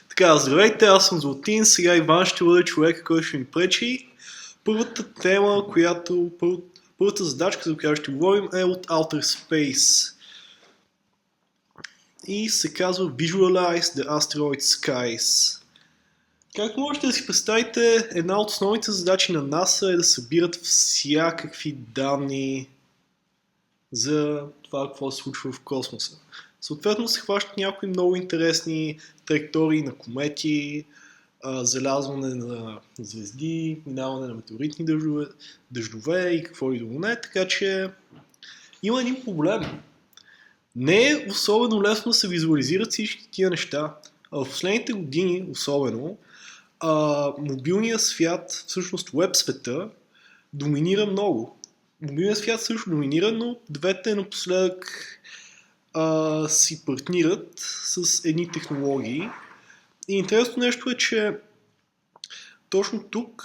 Така, здравейте, аз съм Златин, сега Иван ще бъде човека, който ще ми пречи. Първата тема, първата задачка, за която ще говорим е от Outer Space. И се казва Visualize the Asteroid Skies. Както можете да си представите, една от основните задачи на НАСА е да събират всякакви данни за това какво се случва в космоса. Съответно се хващат някои много интересни траектории на комети, залязване на звезди, минаване на метеоритни дъждове и какво и друго не, така че има един проблем. Не е особено лесно да се визуализират всички тия неща. В последните години особено мобилният свят, всъщност веб света, доминира много. Мобилният свят също доминира, но двете напоследък си партнират с едни технологии. И интересно нещо е, че точно тук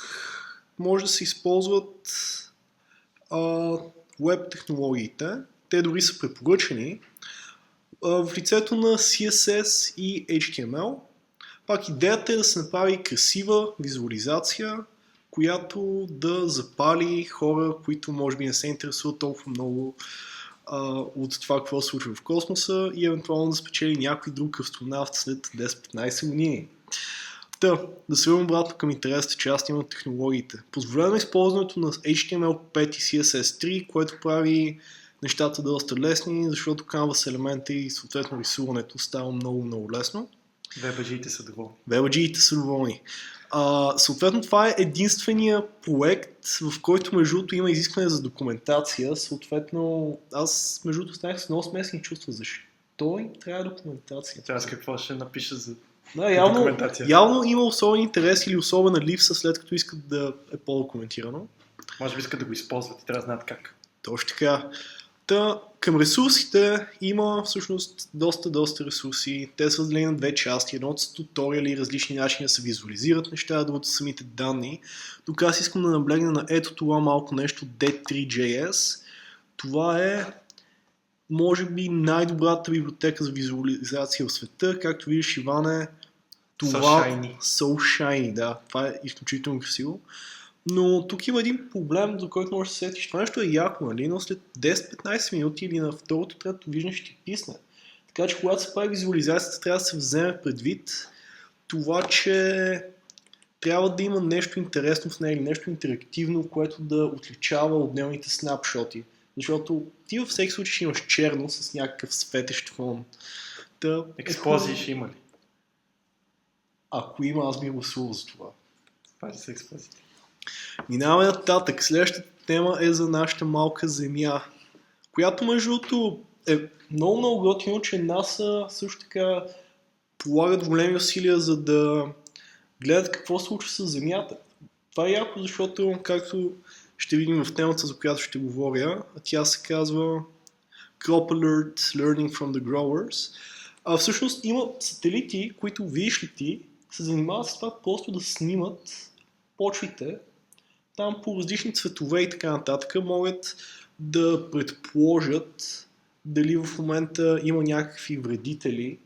може да се използват веб технологиите. Те дори са препоръчени в лицето на CSS и HTML. Пак идеята е да се направи красива визуализация, която да запали хора, които може би не се интересуват толкова много от това какво се случва в космоса и евентуално да спечели някой друг астронавт след 10-15 години. Да се върнем обратно към интересната част на технологиите. Позволено използването на HTML5 и CSS3, което прави нещата доста лесни, защото Canvas елемента и съответно рисуването става много лесно. Вебаджиите са доволни. Вебаджиите са доволни. Съответно това е единствения проект, в който между другото има изискване за документация. Съответно аз между другото станах с много смесени чувства. Защо им трябва документация? Аз какво ще напиша за документация? Явно има особен интерес или особена липса, след като искат да е по-документирано. Може би искат да го използват и трябва да знаят как. Точно така. Към ресурсите има всъщност доста ресурси. Те са разделени на две части. Едното са туториали и различни начини да се визуализират неща, другото са самите данни. Тук аз искам да наблегна на ето това малко нещо D3.js. Това е може би най-добрата библиотека за визуализация в света. Както видиш, Иване, това So Shiny, да. Това е изключително красиво. Но тук има един проблем, за който може да се сетиш. Това нещо е яко, нали? Но след 10-15 минути или на второто, трето виждане ще ти писне. Така че когато се прави визуализацията, трябва да се вземе предвид това, че трябва да има нещо интересно в нея, нещо интерактивно, което да отличава отделните снапшоти. Защото ти във всеки случай ще имаш черно с някакъв светещ фон. Експозии ще има ли? Ако има, аз би гласувал за това. Пази са експозии. Минаваме нататък. Следващата тема е за нашата малка Земя, която между другото е много готино, че НАСА също така полагат големи усилия за да гледат какво се случва с Земята. Това е яко, защото, както ще видим в темата, за която ще говоря, тя се казва Crop Alert Learning from the Growers. Всъщност има сателити, които, видиш ли ти, се занимават с това просто да снимат почвите. Там по различни цветове и така нататък могат да предположат дали в момента има някакви вредители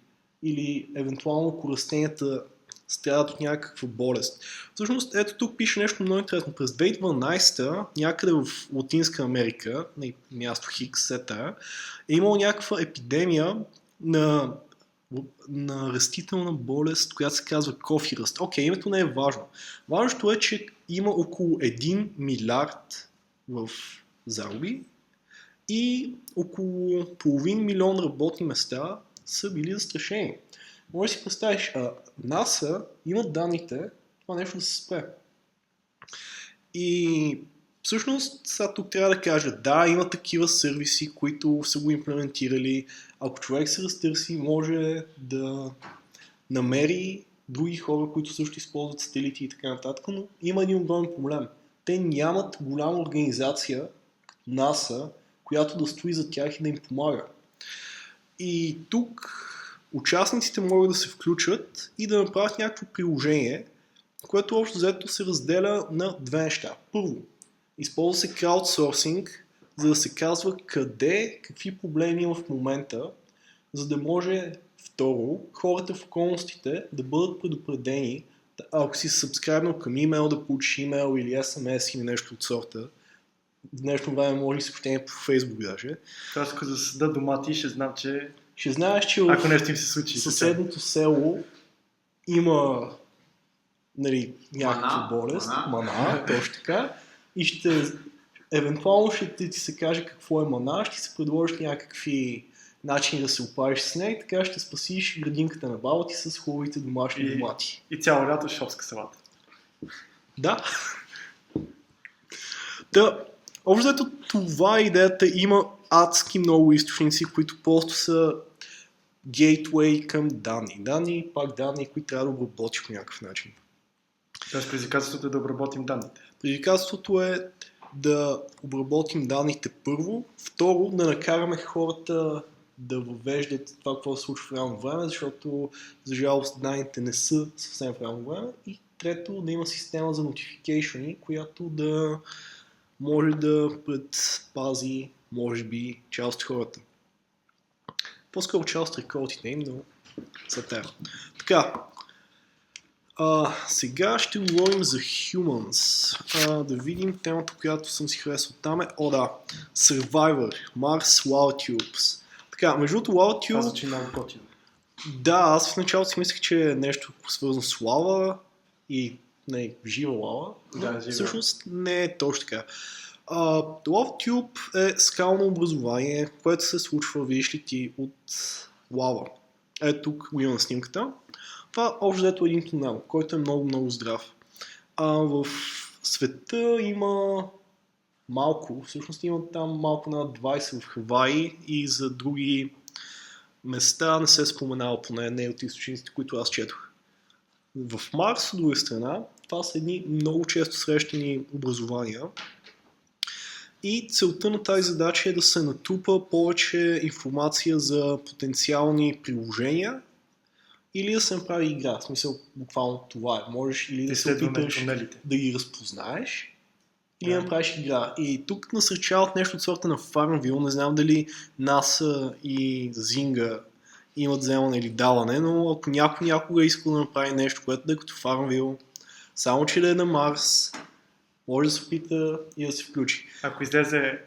или евентуално ако растенията страдат от някаква болест. Всъщност, ето тук пише нещо много интересно. През 2012 някъде в Латинска Америка, на място Хикс, е имало някаква епидемия на растителна болест, която се казва кофи ръст. Окей, името не е важно. Важното е, че има около 1 милиард в загуби и около половин милион работни места са били застрашени. Може да си представиш, НАСА имат данните това нещо да се спре. И всъщност сега тук трябва да кажа, да, има такива сервиси, които са го имплементирали. Ако човек се разтърси, може да намери други хора, които също използват сателити и така нататък, но има един огромен проблем. Те нямат голяма организация, като НАСА, която да стои за тях и да им помага. И тук участниците могат да се включат и да направят някакво приложение, което общо взето се разделя на две неща. Първо, използва се краудсорсинг, за да се казва къде, какви проблеми има в момента, за да може Второ, хората в околностите да бъдат предупредени, ако си сабскрайбнал към имейл, да получиш имейл или SMS или нещо от сорта. В днешно време може и съобщение по Фейсбук даже. Тоест, като седа дома ти, ще знам, че Ще знаеш, че ако нещо им се случи. съседното село има някаква болест, мана, точно така, и евентуално ще ти се каже какво е мана, ще се предложиш някакви начини да се опариш с нея и така ще спасиш градинката на баба ти с хубавите домашни домати. И цяло лято шопска салата. Да. Общо взето това е идеята. Има адски много източници, които просто са гейтвей към данни. Данни, които трябва да обработиш по някакъв начин. Тоест предизвикателството е да обработим данните. Предизвикателството е да обработим данните първо, второ да накараме хората да въвеждат това, какво се случва в реално време, защото за жалост данните не са съвсем в реално време, и трето да има система за notification, която да може да предпази, може би, част от хората. По-скоро част от рекордите им, но са те. Така, сега ще говорим за humans. Да видим темата, която съм си харесал там е, Survivor, Mars, LoudTubes. Така, между другото LoudTube... Това звучи много готино. Да, аз в началото си мислех, че е нещо свързано с лава и жива лава. Да, всъщност не е точно така. LoudTube е скално образование, което се случва, видиш ли ти, от лава. Ето тук го има на снимката. Това общо взето е един тунел, който е много здрав. В света има малко, всъщност има там малко над 20 в Хаваи и за други места не се споменава, поне не от източниците, които аз четох. В Марс, от друга страна, това са едни много често срещани образования и целта на тази задача е да се натрупа повече информация за потенциални приложения или да се направи игра. В смисъл, буквално това е. Можеш или да се опиташ да ги разпознаеш, или да направиш игра. И тук насърчават нещо от сорта на Farmville. Не знам дали NASA и Zynga имат вземане или даване, но ако някой някога иска да направи нещо, което да е като Farmville, само че да е на Марс, може да се опита и да се включи. Ако излезе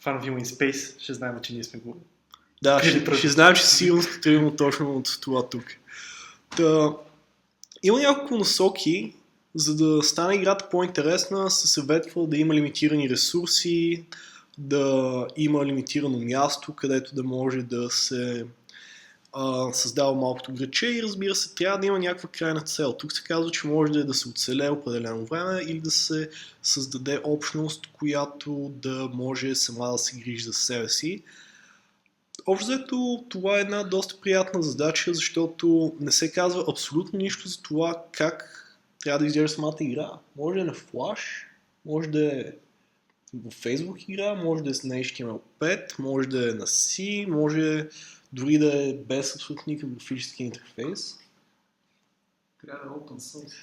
Farmville in Space, ще знаем, че ние сме го... Да, ще знаем, че сигурно сте тръгнал точно от това тук. Има няколко насоки, за да стане играта по-интересна, се съветва да има лимитирани ресурси, да има лимитирано място, където да може да се създава малкото градче и разбира се, трябва да има някаква крайна цел. Тук се казва, че може да се оцелее определено време или да се създаде общност, която да може сама да се грижи за себе си. Общо взето, това е една доста приятна задача, защото не се казва абсолютно нищо за това как трябва да изглежда самата игра. Може да е на Flash, може да е в Facebook игра, може да е на HTML5, може да е на C, може дори да е без абсолютно никакъв графически интерфейс. Трябва да е open source.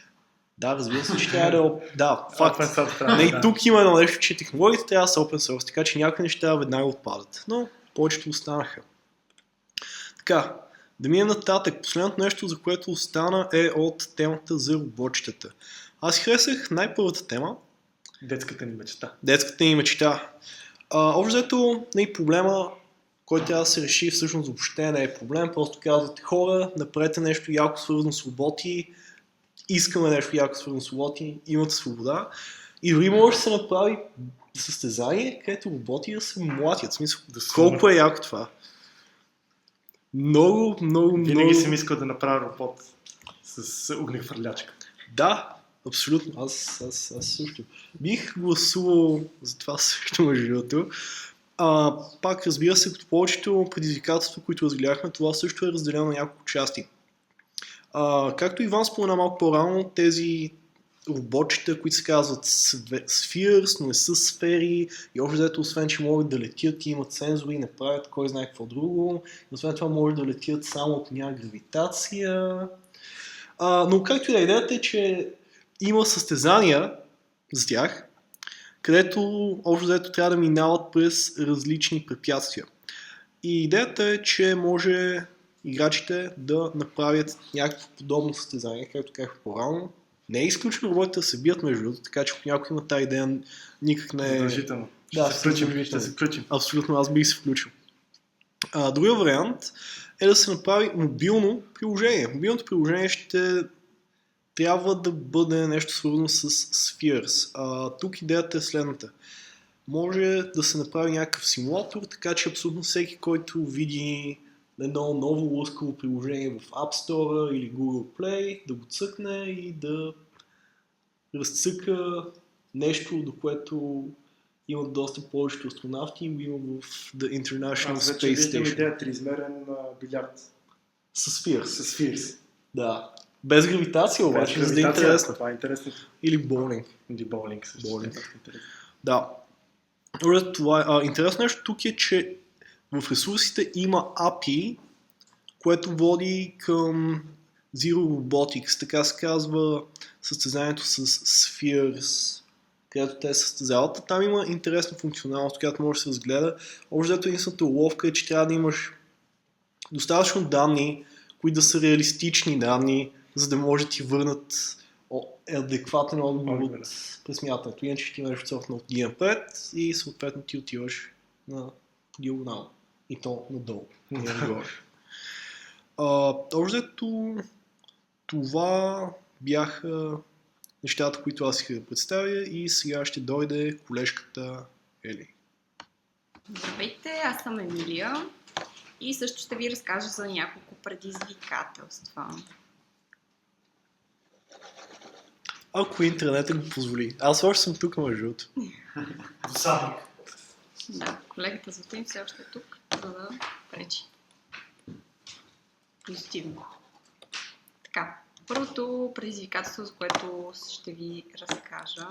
Да, разбира се, че трябва да е... Да, факт. Да. Тук има едно нещо, че технологиите трябва да са open source, така че някои неща веднага отпадат. Но повечето останаха. Така, да минем нататък. Последното нещо, за което остана, е от темата за роботчетата. Аз харесах най-първата тема. Детската ни мечта. Детската ни мечта. Общо взето, проблема, който трябва да се реши, всъщност въобще не е проблем. Просто казват хора, направете нещо яко свързано с роботи, искаме нещо яко свързано с роботи, имате свобода. И дори може да се направи състезание, където роботи да се млатят. В смисъл, колко е яко това. Много. Винаги съм искал да направя робот с огнехвърлячка. Да, абсолютно. Аз също. Бих гласувал за това също, между другото. Пак разбира се, като повечето предизвикателства, които разгледахме, това също е разделено на няколко части. Както Иван спомена малко по-рано, тези роботчета, които се казват Spheres, но не са сфери и общо взето, освен че могат да летят и имат сензори, не правят кой знае какво друго. И освен това могат да летят само от някаква гравитация. Но както и да е, идеята е, че има състезания за тях, където общо взето трябва да минават през различни препятствия. И идеята е, че може играчите да направят някакво подобно състезание, както казах по-рано. Не е изключено ролите да се бият между другото, така че ако някой има тази идея, никак не е... Задължително. Да, Ще се включим. Абсолютно, аз бих се включил. Другия вариант е да се направи мобилно приложение. Мобилното приложение ще трябва да бъде нещо свързано с Spheres. Тук идеята е следната. Може да се направи някакъв симулатор, така че абсолютно всеки, който види едно ново лъскаво приложение в App Store или Google Play, да го цъкне и да разцъка нещо, до което имат доста повечето астронавти и има в The International Аз вече Space виждам Station. идея триизмерен билярд. С Spheres. С Spheres. Да. Без гравитация обаче, за да е интересно. Това е интересно. Или боулинг. Или боулинг. също. Боулинг. Да. Това, интересно нещо тук е, че в ресурсите има API, което води към Zero Robotics, така се казва състезанието с Spheres, където те се състезават. Там има интересна функционалност, която може да се разгледа. Общо единствената уловка е, че трябва да имаш достатъчно данни, които да са реалистични данни, за да може да ти върнат адекватен отговор от пресмятането. Иначе ще имаш цофна от ги напред и съответно ти отиваш на диагонал. И то надолу. Общо това бяха нещата, които аз исках да представя и сега ще дойде колежката Ели. Здравейте, аз съм Емилия и също ще ви разкажа за няколко предизвикателства. Ако интернетът го позволи. Аз още съм тук, между другото. Досадник. Да, колегата Златин все още е тук, за да пречи. Позитивно. Така, първото предизвикателство, за което ще ви разкажа,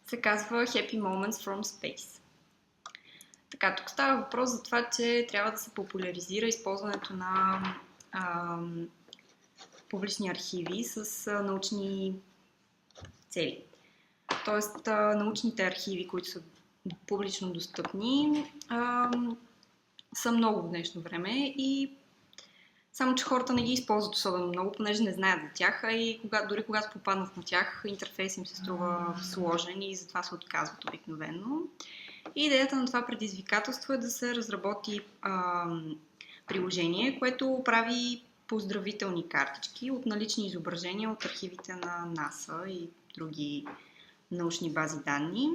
се казва Happy Moments from Space. Така, тук става въпрос за това, че трябва да се популяризира използването на публични архиви с научни цели. Тоест, научните архиви, които са публично достъпни, са много в днешно време и само, че хората не ги използват особено много, понеже не знаят за тях, и дори когато попаднат на тях, интерфейс им се струва сложен и затова се отказват обикновено. И идеята на това предизвикателство е да се разработи приложение, което прави поздравителни картички от налични изображения от архивите на НАСА и други научни бази данни.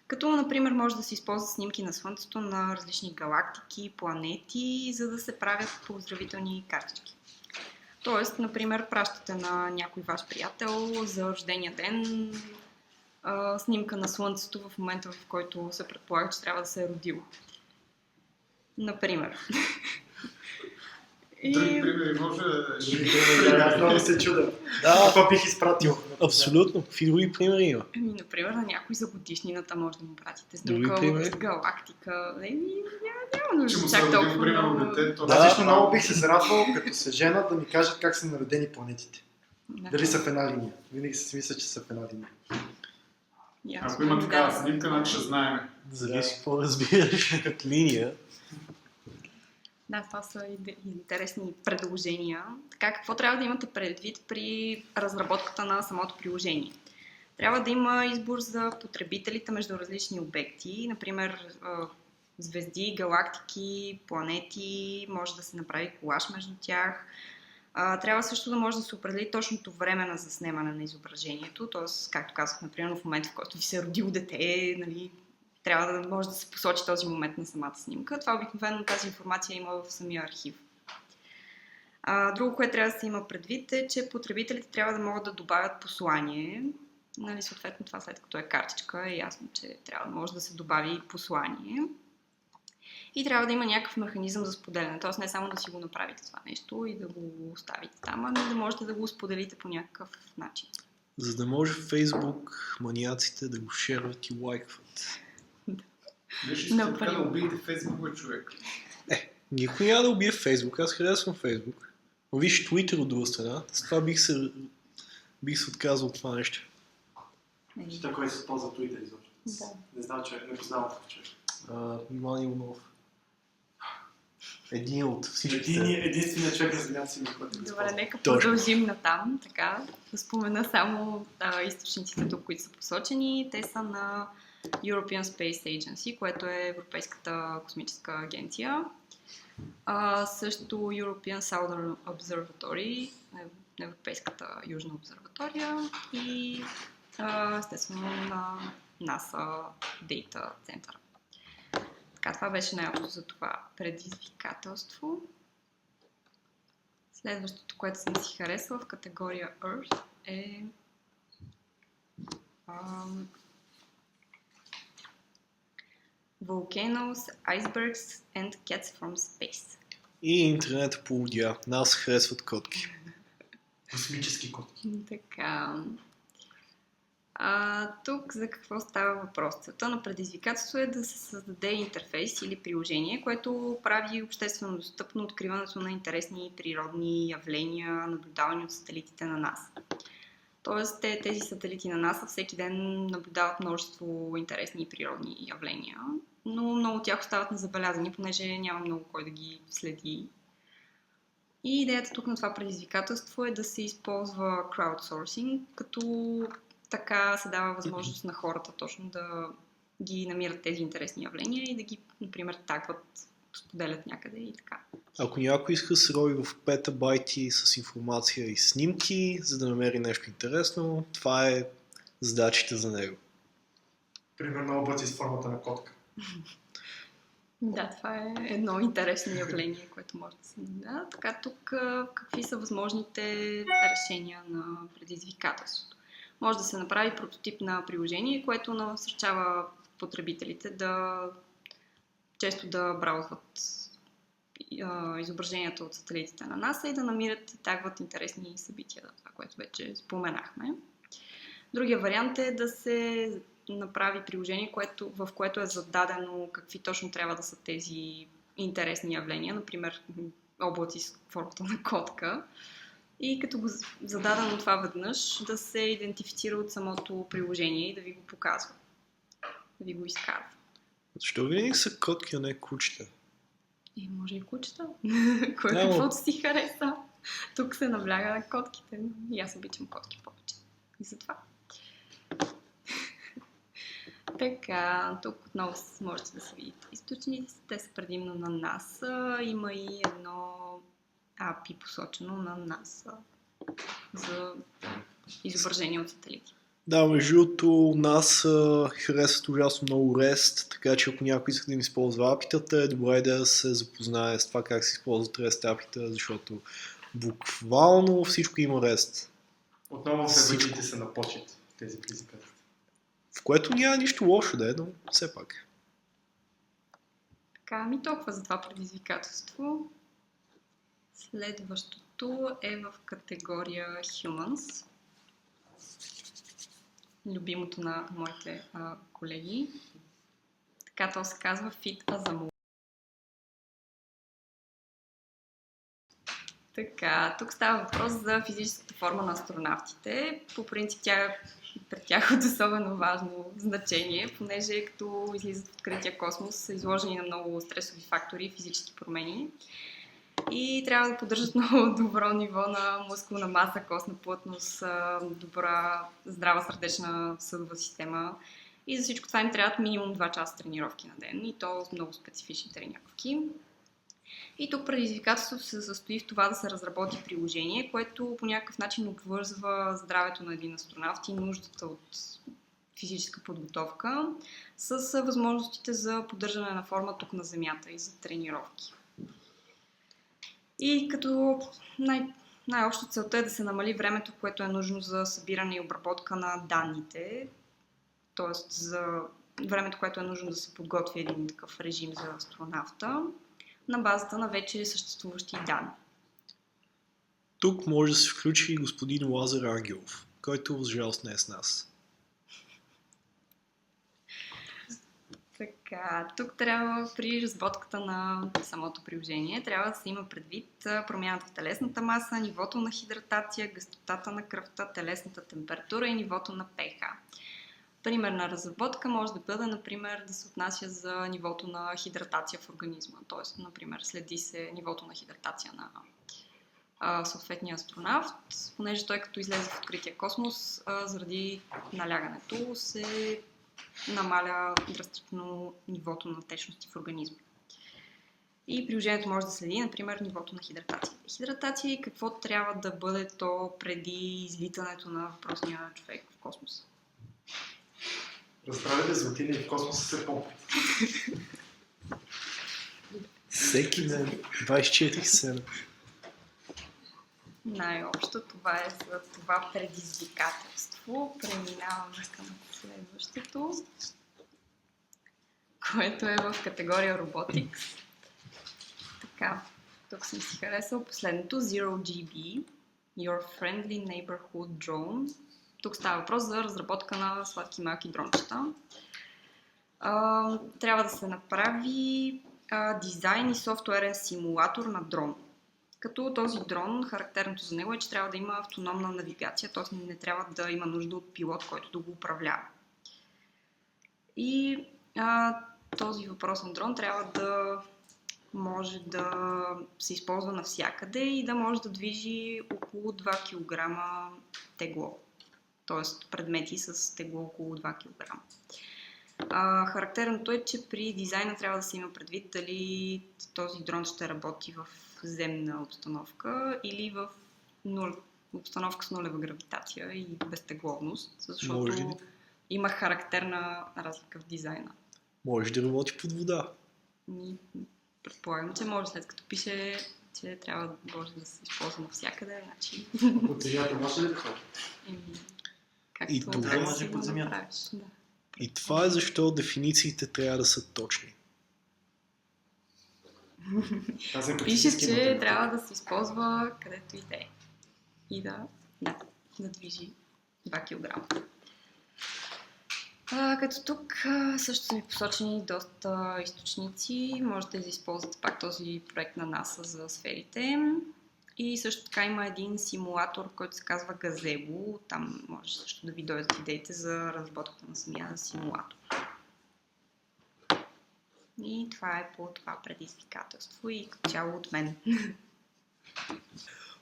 Като, например, може да се използват снимки на Слънцето на различни галактики, планети, за да се правят поздравителни картички. Тоест, например, пращате на някой ваш приятел за рождения ден снимка на Слънцето в момента, в който се предполага, че трябва да се е родило. Например. Други примери може да... Аз много се чудя. Да, Това бих изпратил. абсолютно. Какви други примери има? Например, на някой за годишнината може да му пратите Други снимка примери? от галактика. Няма Че му нужда се чак родил, толкова примерно, много. дете, то... Аз лично много бих се зарадвал, като се женат, да ми кажат как са наредени планетите. Да. Дали са в една линия. Винаги си мисля, че са в една линия. Ясно. Ако има такава Да. снимка, значи ще знаем. Зависи какво разбираш като линия. Да, това са интересни предложения. Така, какво трябва да имате предвид при разработката на самото приложение? Трябва да има избор за потребителите между различни обекти, например звезди, галактики, планети, може да се направи колаж между тях. Трябва също да може да се определи точното време на заснемане на изображението, т.е. както казах, например, в момента, в който ви се е родило дете, нали, трябва да може да се посочи този момент на самата снимка. Това обикновено тази информация има в самия архив. Друго, което трябва да се има предвид е, че потребителите трябва да могат да добавят послание. Нали, съответно, това след като е картичка, е ясно, че трябва да може да се добави послание. И трябва да има някакъв механизъм за споделяне. Тоест не само да си го направите това нещо и да го оставите там, а да можете да го споделите по някакъв начин. За да може в Facebook маниаците да го шерват и лайкват. Виж, искате така да убиете Фейсбук, човек. Никой няма да убие Фейсбук, аз харесвам Фейсбук. Но виж Twitter от друга страна, с това бих се отказал от това нещо. Той, който се ползва Twitter изобщо. Да. Не знам, че не познавам такъв човек. Иван Иванов. Един от всичките. Единственият човек на Земята си който Добре, нека Точно. продължим натам. Така, да спомена само източниците, тук, които са посочени. Те са на European Space Agency, което е Европейската космическа агенция. Също European Southern Observatory, Европейската южна обсерватория и естествено на NASA Data Center. Така, това беше най-общо за това предизвикателство. Следващото, което съм си харесала в категория Earth е Volcanoes, Icebergs and Cats from Space. И интернет полудя. Нас харесват котки. Космически котки. Така. Тук за какво става въпрос? Целта на предизвикателство е да се създаде интерфейс или приложение, което прави обществено достъпно откриването на интересни природни явления, наблюдавани от сателитите на НАСА. Тоест, тези сателити на НАСА всеки ден наблюдават множество интересни природни явления, но много от тях остават незабелязани, понеже няма много кой да ги следи. И идеята тук на това предизвикателство е да се използва краудсорсинг, като така се дава възможност на хората точно да ги намират тези интересни явления и да ги, например, тагват, споделят някъде и така. Ако някой иска да се рови в петабайти с информация и снимки, за да намери нещо интересно, това е задачите за него. Примерно облаци с формата на котка. Да, това е едно интересно явление, което може да се наблюдава. Така, тук какви са възможните решения на предизвикателството? Може да се направи прототип на приложение, което насърчава потребителите често да браузват изображенията от сателитите на НАСА и да намират и тагват интересни събития, това, което вече споменахме. Другия вариант е да се направи приложение, в което е зададено какви точно трябва да са тези интересни явления, например облаци с формата на котка, и като го зададено това веднъж, да се идентифицира от самото приложение и да ви го показва, да ви го изкарва. Защо винаги са котки, а не кучета? И може и кучета. Кой каквото си хареса. Тук се набляга на котките. И аз обичам котки повече. И затова. Така, тук отново можете да се видите източниците. Те са предимно на NASA. Има и едно API посочено на NASA за изображение от сателити. Да, между другото, нас харесват ужасно много REST, така че ако някой иска да им използва апитата, е добре да се запознае с това как се използват REST апита, защото буквално всичко има REST. Отново събитите са на почет тези предизвикателства. В което няма нищо лошо да е, но все пак. Така, толкова за това предизвикателство. Следващото е в категория Humans. Любимото на моите колеги. Така то се казва Fit as a Move. Така, тук става въпрос за физическата форма на астронавтите. По принцип пред тях е от особено важно значение, понеже като излизат в открития космос са изложени на много стресови фактори и физически промени. И трябва да поддържат много добро ниво на мускулна маса, костна плътност, добра, здрава сърдечна съдова система. И за всичко това им трябват минимум 2 часа тренировки на ден, и то с много специфични тренировки. И тук предизвикателството се състои в това да се разработи приложение, което по някакъв начин обвързва здравето на един астронавт и нуждата от физическа подготовка с възможностите за поддържане на форма тук на Земята и за тренировки. И като най-общо целта е да се намали времето, което е нужно за събиране и обработка на данните, т.е. за времето, което е нужно да се подготви един такъв режим за астронавта, на базата на вече съществуващи данни. Тук може да се включи господин Лазар Ангелов, който за жалост не е с нас. Така, тук трябва при разработката на самото приложение трябва да се има предвид промяната в телесната маса, нивото на хидратация, гъстотата на кръвта, телесната температура и нивото на pH. Примерна разработка може да бъде, например, да се отнася за нивото на хидратация в организма. Тоест, например, следи се нивото на хидратация на съответния астронавт, понеже той като излезе в открития космос, заради налягането се намаля драстично нивото на течности в организма. И приложението може да следи, например, нивото на хидратация. Хидратация и какво трябва да бъде то преди излитането на въпросния човек в космоса. Разправите за отиде в космоса се помпят. Всеки ден, 24/7. Най-общо това е за това предизвикателство. Преминаваме към следващото, което е в категория Robotics. Така, тук съм си харесал последното ZeroGB, Your Friendly Neighborhood Drone. Тук става въпрос за разработка на сладки малки дрончета. Трябва да се направи дизайн и софтуерен симулатор на дрон. Като този дрон, характерното за него е, че трябва да има автономна навигация, т.е. не трябва да има нужда от пилот, който да го управлява. И този въпросен дрон трябва да може да се използва навсякъде и да може да движи около 2 кг тегло. Т.е. предмети с тегло около 2 кг. Характерното е, че при дизайна трябва да се има предвид дали този дрон ще работи в земна обстановка или в обстановка с нулева гравитация и безтегловност, защото има характерна разлика в дизайна. Може да работи под вода. Предполагам, че може, след като пише, че трябва да може да се използва навсякъде. Значи... Под земята може ли да ходи? Както И това може под земята. Да. И това е защо дефинициите трябва да са точни. Пише, че трябва да се използва където и да е. И да движи 2 кг. Като тук също са ми посочени доста източници. Можете да използвате пак този проект на НАСА за сферите. И също така има един симулатор, който се казва Gazebo. Там може също да ви дойдат идеите за разработката на самия симулатор. И това е по това предизвикателство и като цяло от мен.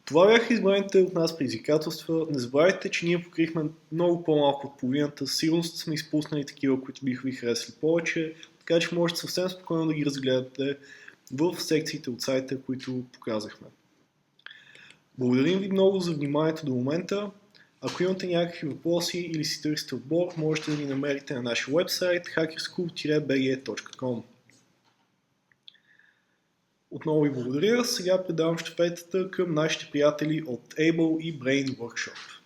Това бяха избраните от нас предизвикателства. Не забравяйте, че ние покрихме много по-малко от половината. Сигурно сме изпуснали такива, които биха ви харесали повече, така че можете съвсем спокойно да ги разгледате в секциите от сайта, които показахме. Благодарим ви много за вниманието до момента. Ако имате някакви въпроси или си търсите отбор, можете да ни намерите на нашия вебсайт hackerschool-bg.com. Отново ви благодаря. Сега предавам щафетата към нашите приятели от Able и Brain Workshop.